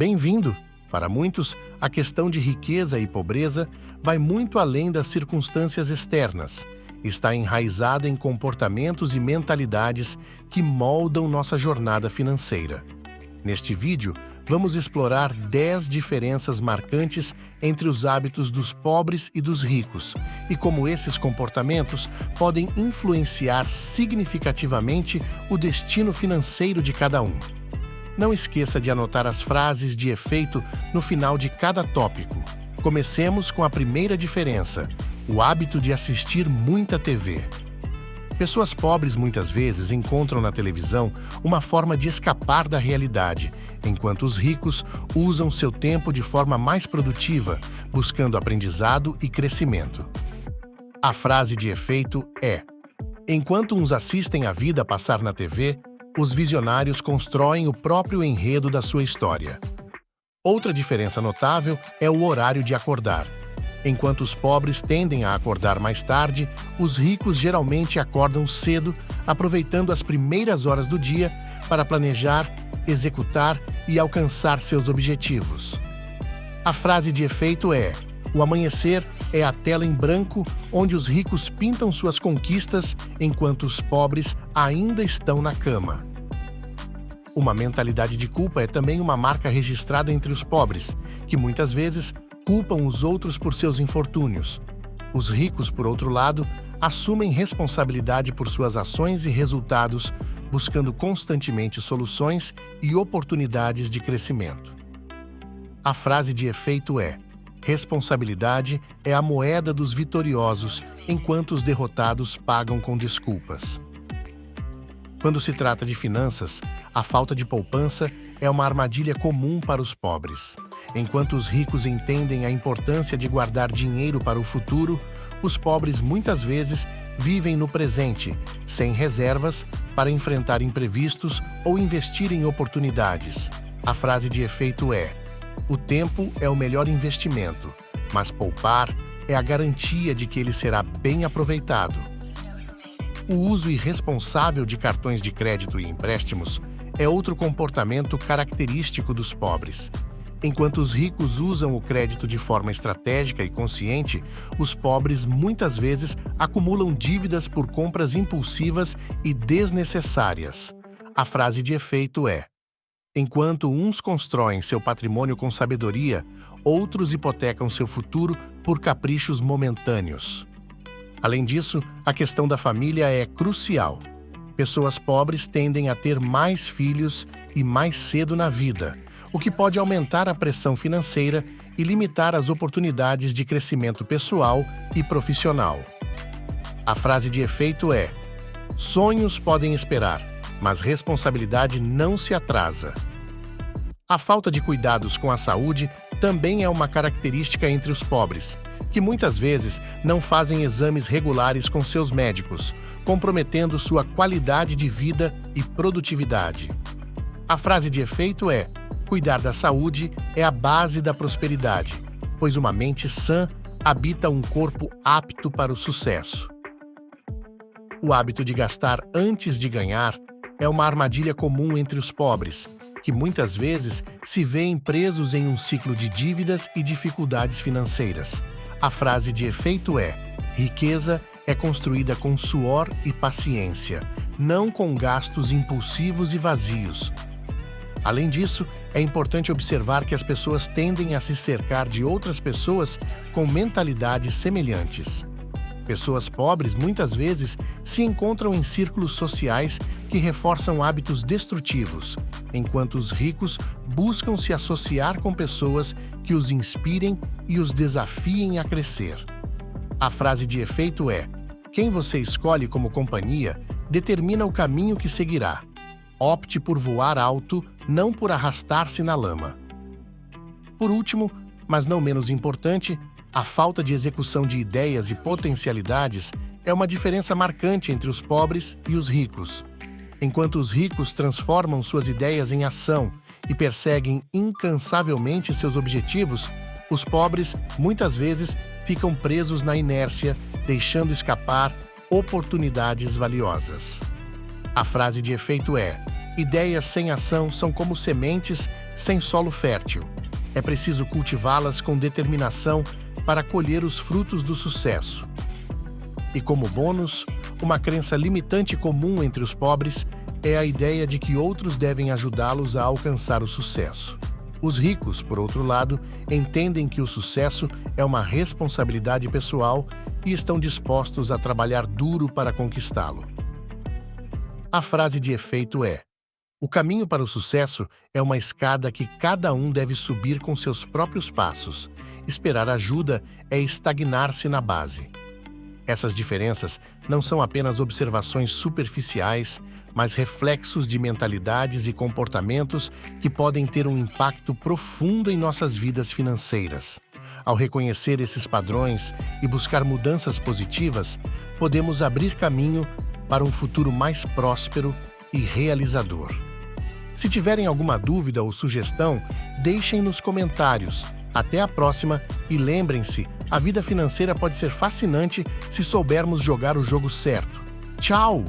Bem-vindo! Para muitos, a questão de riqueza e pobreza vai muito além das circunstâncias externas. Está enraizada em comportamentos e mentalidades que moldam nossa jornada financeira. Neste vídeo, vamos explorar 10 diferenças marcantes entre os hábitos dos pobres e dos ricos e como esses comportamentos podem influenciar significativamente o destino financeiro de cada um. Não esqueça de anotar as frases de efeito no final de cada tópico. Comecemos com a primeira diferença: o hábito de assistir muita TV. Pessoas pobres muitas vezes encontram na televisão uma forma de escapar da realidade, enquanto os ricos usam seu tempo de forma mais produtiva, buscando aprendizado e crescimento. A frase de efeito é: enquanto uns assistem a vida passar na TV, os visionários constroem o próprio enredo da sua história. Outra diferença notável é o horário de acordar. Enquanto os pobres tendem a acordar mais tarde, os ricos geralmente acordam cedo, aproveitando as primeiras horas do dia para planejar, executar e alcançar seus objetivos. A frase de efeito é: o amanhecer é a tela em branco onde os ricos pintam suas conquistas enquanto os pobres ainda estão na cama. Uma mentalidade de culpa é também uma marca registrada entre os pobres, que muitas vezes culpam os outros por seus infortúnios. Os ricos, por outro lado, assumem responsabilidade por suas ações e resultados, buscando constantemente soluções e oportunidades de crescimento. A frase de efeito é: responsabilidade é a moeda dos vitoriosos, enquanto os derrotados pagam com desculpas. Quando se trata de finanças, a falta de poupança é uma armadilha comum para os pobres. Enquanto os ricos entendem a importância de guardar dinheiro para o futuro, os pobres muitas vezes vivem no presente, sem reservas para enfrentar imprevistos ou investir em oportunidades. A frase de efeito é: o tempo é o melhor investimento, mas poupar é a garantia de que ele será bem aproveitado. O uso irresponsável de cartões de crédito e empréstimos é outro comportamento característico dos pobres. Enquanto os ricos usam o crédito de forma estratégica e consciente, os pobres muitas vezes acumulam dívidas por compras impulsivas e desnecessárias. A frase de efeito é: enquanto uns constroem seu patrimônio com sabedoria, outros hipotecam seu futuro por caprichos momentâneos. Além disso, a questão da família é crucial. Pessoas pobres tendem a ter mais filhos e mais cedo na vida, o que pode aumentar a pressão financeira e limitar as oportunidades de crescimento pessoal e profissional. A frase de efeito é: sonhos podem esperar, mas responsabilidade não se atrasa. A falta de cuidados com a saúde também é uma característica entre os pobres, que muitas vezes não fazem exames regulares com seus médicos, comprometendo sua qualidade de vida e produtividade. A frase de efeito é: cuidar da saúde é a base da prosperidade, pois uma mente sã habita um corpo apto para o sucesso. O hábito de gastar antes de ganhar é uma armadilha comum entre os pobres, que muitas vezes se veem presos em um ciclo de dívidas e dificuldades financeiras. A frase de efeito é: riqueza é construída com suor e paciência, não com gastos impulsivos e vazios. Além disso, é importante observar que as pessoas tendem a se cercar de outras pessoas com mentalidades semelhantes. Pessoas pobres muitas vezes se encontram em círculos sociais que reforçam hábitos destrutivos, enquanto os ricos buscam se associar com pessoas que os inspirem e os desafiem a crescer. A frase de efeito é: quem você escolhe como companhia determina o caminho que seguirá. Opte por voar alto, não por arrastar-se na lama. Por último, mas não menos importante, a falta de execução de ideias e potencialidades é uma diferença marcante entre os pobres e os ricos. Enquanto os ricos transformam suas ideias em ação e perseguem incansavelmente seus objetivos, os pobres muitas vezes ficam presos na inércia, deixando escapar oportunidades valiosas. A frase de efeito é: Ideias sem ação são como sementes sem solo fértil. É preciso cultivá-las com determinação para colher os frutos do sucesso. E como bônus, uma crença limitante comum entre os pobres é a ideia de que outros devem ajudá-los a alcançar o sucesso. Os ricos, por outro lado, entendem que o sucesso é uma responsabilidade pessoal e estão dispostos a trabalhar duro para conquistá-lo. A frase de efeito é: o caminho para o sucesso é uma escada que cada um deve subir com seus próprios passos. Esperar ajuda é estagnar-se na base. Essas diferenças não são apenas observações superficiais, mas reflexos de mentalidades e comportamentos que podem ter um impacto profundo em nossas vidas financeiras. Ao reconhecer esses padrões e buscar mudanças positivas, podemos abrir caminho para um futuro mais próspero e realizador. Se tiverem alguma dúvida ou sugestão, deixem nos comentários. Até a próxima e lembrem-se, a vida financeira pode ser fascinante se soubermos jogar o jogo certo. Tchau!